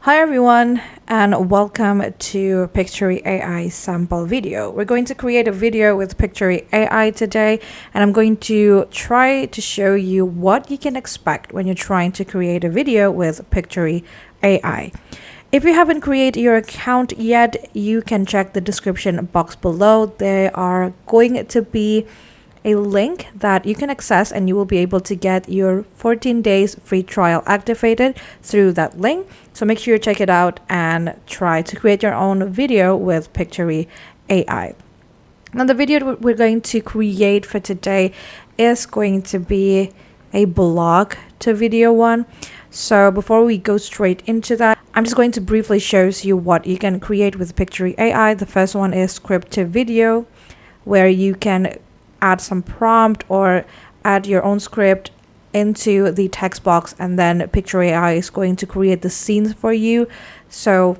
Hi everyone, and welcome to Pictory AI sample video. We're going to create a video with Pictory AI today, and I'm going to try to show you what you can expect when you're trying to create a video with Pictory AI. If you haven't created your account yet, you can check the description box below. There are going to be a link that you can access, and you will be able to get your 14 days free trial activated through that link. So make sure you check it out and try to create your own video with Pictory AI. Now, the video we're going to create for today is going to be a blog to video one. So before we go straight into that, I'm just going to briefly show you what you can create with Pictory AI. The first one is script to video, where you can add some prompt or add your own script into the text box, and then Pictory AI is going to create the scenes for you. So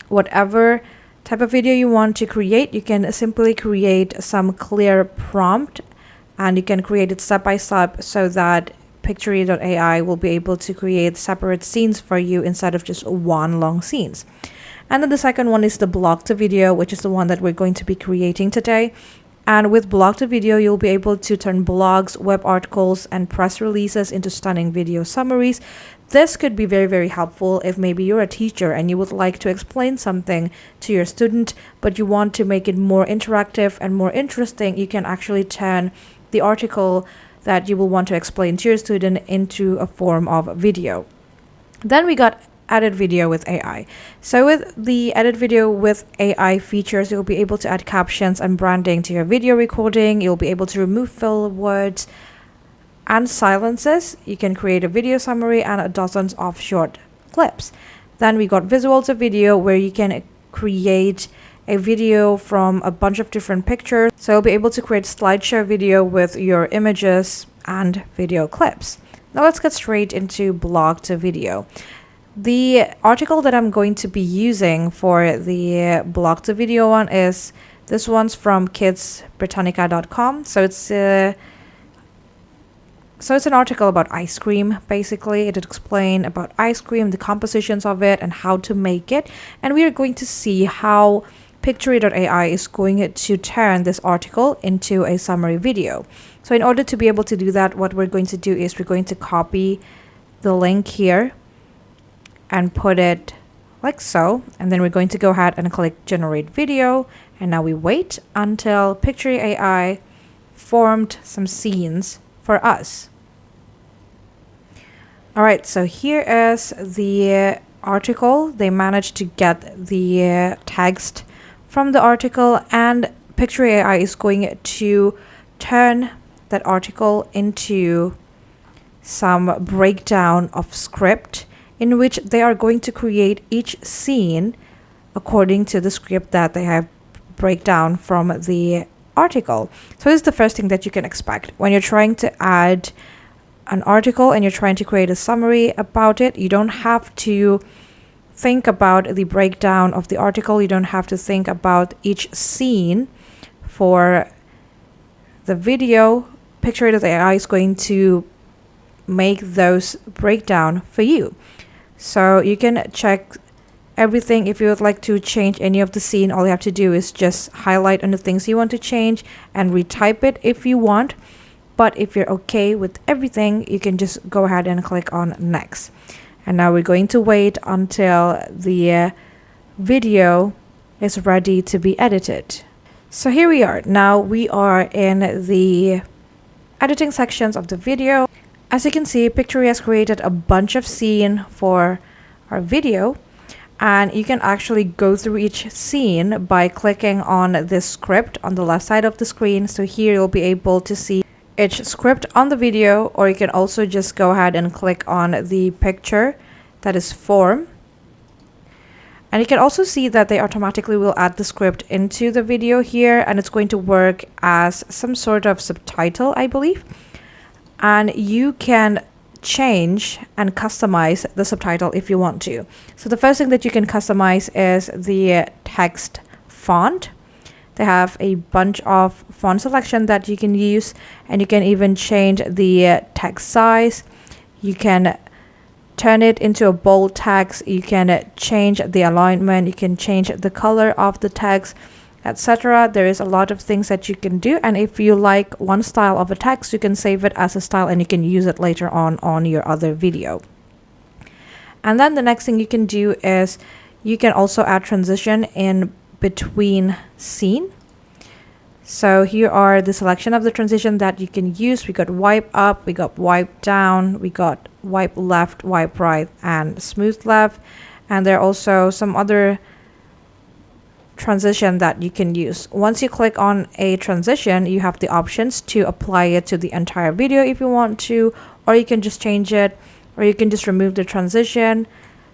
whatever type of video you want to create, you can simply create some clear prompt, and you can create it step by step so that Pictory AI will be able to create separate scenes for you instead of just one long scenes. And then the second one is the blog to video, which is the one that we're going to be creating today. And with blog to video, you'll be able to turn blogs, web articles, and press releases into stunning video summaries. This could be very, very helpful if maybe you're a teacher and you would like to explain something to your student, but you want to make it more interactive and more interesting. You can actually turn the article that you will want to explain to your student into a form of video. Then we got edit video with AI. So with the edit video with AI features, you'll be able to add captions and branding to your video recording. You'll be able to remove fill words and silences. You can create a video summary and dozens of short clips. Then we got visual to video, where you can create a video from a bunch of different pictures. So you'll be able to create slideshow video with your images and video clips. Now let's get straight into blog to video. The article that I'm going to be using for the blog to video one is this one's from kidsbritannica.com. So it's an article about ice cream. Basically, it explains about ice cream, the compositions of it, and how to make it. And we are going to see how Pictory AI is going to turn this article into a summary video. So in order to be able to do that, what we're going to do is we're going to copy the link here and put it like so, and then we're going to go ahead and click generate video, and now we wait until Pictory AI formed some scenes for us. Alright, so here is the article. They managed to get the text from the article, and Pictory AI is going to turn that article into some breakdown of script, in which they are going to create each scene according to the script that they have breakdown from the article. So this is the first thing that you can expect. When you're trying to add an article and you're trying to create a summary about it, you don't have to think about the breakdown of the article. You don't have to think about each scene for the video. Pictory AI is going to make those breakdown for you. So you can check everything. If you would like to change any of the scene, all you have to do is just highlight on the things you want to change and retype it if you want. But if you're okay with everything, you can just go ahead and click on next. And now we're going to wait until the video is ready to be edited. So here we are. Now we are in the editing sections of the video. As you can see, Pictory has created a bunch of scenes for our video, and you can actually go through each scene by clicking on this script on the left side of the screen. So here you'll be able to see each script on the video, or you can also just go ahead and click on the picture that is form. And you can also see that they automatically will add the script into the video here, and it's going to work as some sort of subtitle, I believe. And you can change and customize the subtitle if you want to. So the first thing that you can customize is the text font. They have a bunch of font selection that you can use, and you can even change the text size. You can turn it into a bold text. You can change the alignment. You can change the color of the text, etc. There is a lot of things that you can do, and if you like one style of a text, you can save it as a style and you can use it later on your other video. And then the next thing you can do is you can also add transition in between scene. So here are the selection of the transition that you can use. We got wipe up, we got wipe down, we got wipe left, wipe right, and smooth left. And there are also some other transition that you can use. Once you click on a transition, you have the options to apply it to the entire video if you want to, or you can just change it, or you can just remove the transition,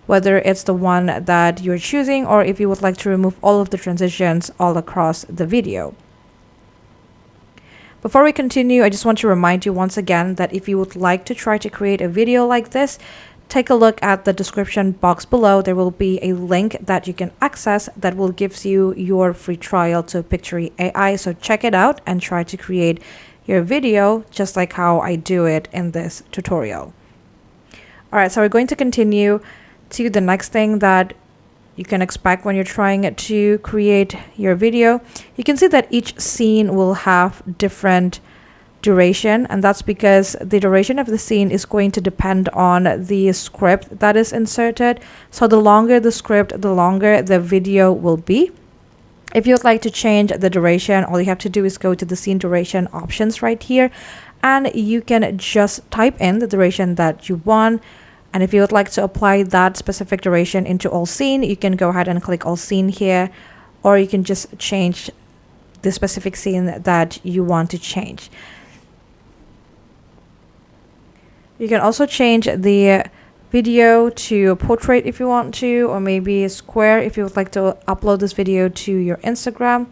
whether it's the one that you're choosing, or if you would like to remove all of the transitions all across the video. Before we continue, I just want to remind you once again that if you would like to try to create a video like this, take a look at the description box below. There will be a link that you can access that will give you your free trial to Pictory AI. So check it out and try to create your video just like how I do it in this tutorial. All right, so we're going to continue to the next thing that you can expect when you're trying to create your video. You can see that each scene will have different duration, and that's because the duration of the scene is going to depend on the script that is inserted. So the longer the script, the longer the video will be. If you'd like to change the duration, all you have to do is go to the scene duration options right here, and you can just type in the duration that you want. And if you would like to apply that specific duration into all scene, you can go ahead and click all scene here, or you can just change the specific scene that you want to change. You can also change the video to portrait if you want to, or maybe square if you would like to upload this video to your Instagram.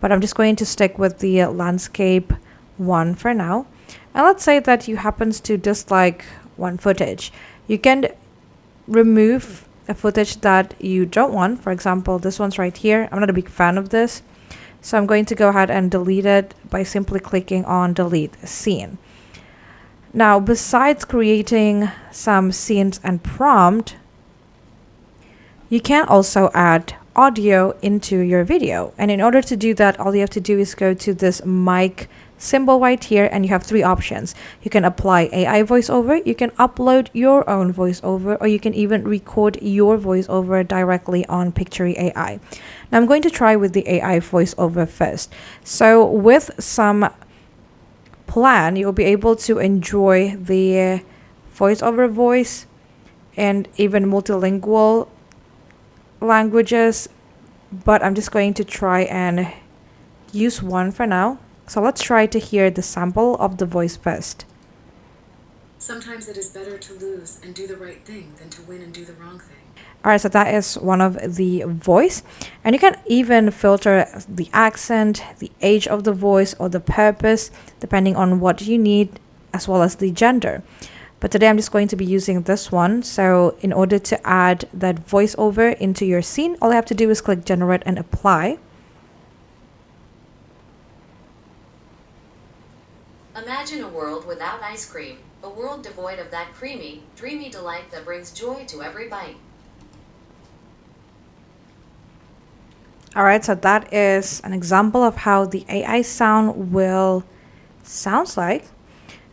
But I'm just going to stick with the landscape one for now. And let's say that you happen to dislike one footage. You can remove a footage that you don't want. For example, this one's right here. I'm not a big fan of this, so I'm going to go ahead and delete it by simply clicking on delete scene. Now, besides creating some scenes and prompt, you can also add audio into your video. And in order to do that, all you have to do is go to this mic symbol right here, and you have three options. You can apply AI voiceover, you can upload your own voiceover, or you can even record your voiceover directly on Pictory AI. Now I'm going to try with the AI voiceover first. So with some plan, you'll be able to enjoy the voiceover voice and even multilingual languages, but I'm just going to try and use one for now. So let's try to hear the sample of the voice first. Sometimes it is better to lose and do the right thing than to win and do the wrong thing. All right, so that is one of the voice, and you can even filter the accent, the age of the voice, or the purpose, depending on what you need, as well as the gender. But today I'm just going to be using this one. So in order to add that voiceover into your scene, all I have to do is click generate and apply. Imagine a world without ice cream, a world devoid of that creamy, dreamy delight that brings joy to every bite. All right, so that is an example of how the AI sound will sounds like.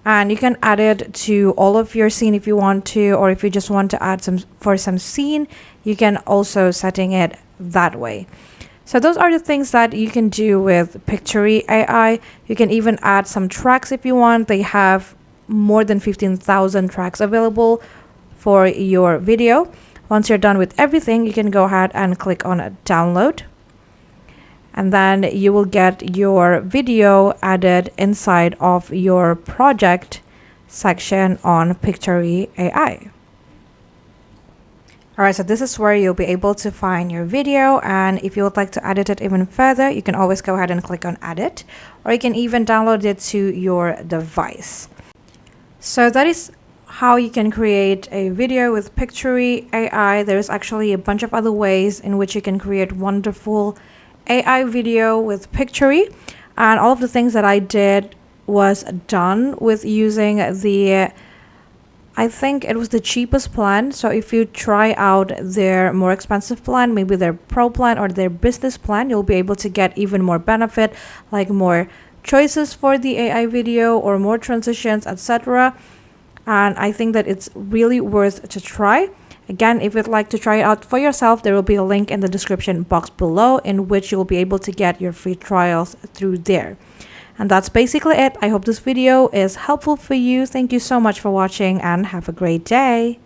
And you can add it to all of your scene if you want to, or if you just want to add some for some scene, you can also setting it that way. So those are the things that you can do with Pictory AI. You can even add some tracks if you want. They have more than 15,000 tracks available for your video. Once you're done with everything, you can go ahead and click on download. And then you will get your video added inside of your project section on Pictory AI. All right, so this is where you'll be able to find your video, and if you would like to edit it even further, you can always go ahead and click on edit, or you can even download it to your device. So that is how you can create a video with Pictory AI. There's actually a bunch of other ways in which you can create wonderful AI video with Pictory, and all of the things that I did was done with using the I think it was the cheapest plan. So if you try out their more expensive plan, maybe their pro plan or their business plan, you'll be able to get even more benefit, like more choices for the AI video or more transitions, etc. And I think that it's really worth to try. Again, if you'd like to try it out for yourself, there will be a link in the description box below in which you'll be able to get your free trials through there. And that's basically it. I hope this video is helpful for you. Thank you so much for watching and have a great day.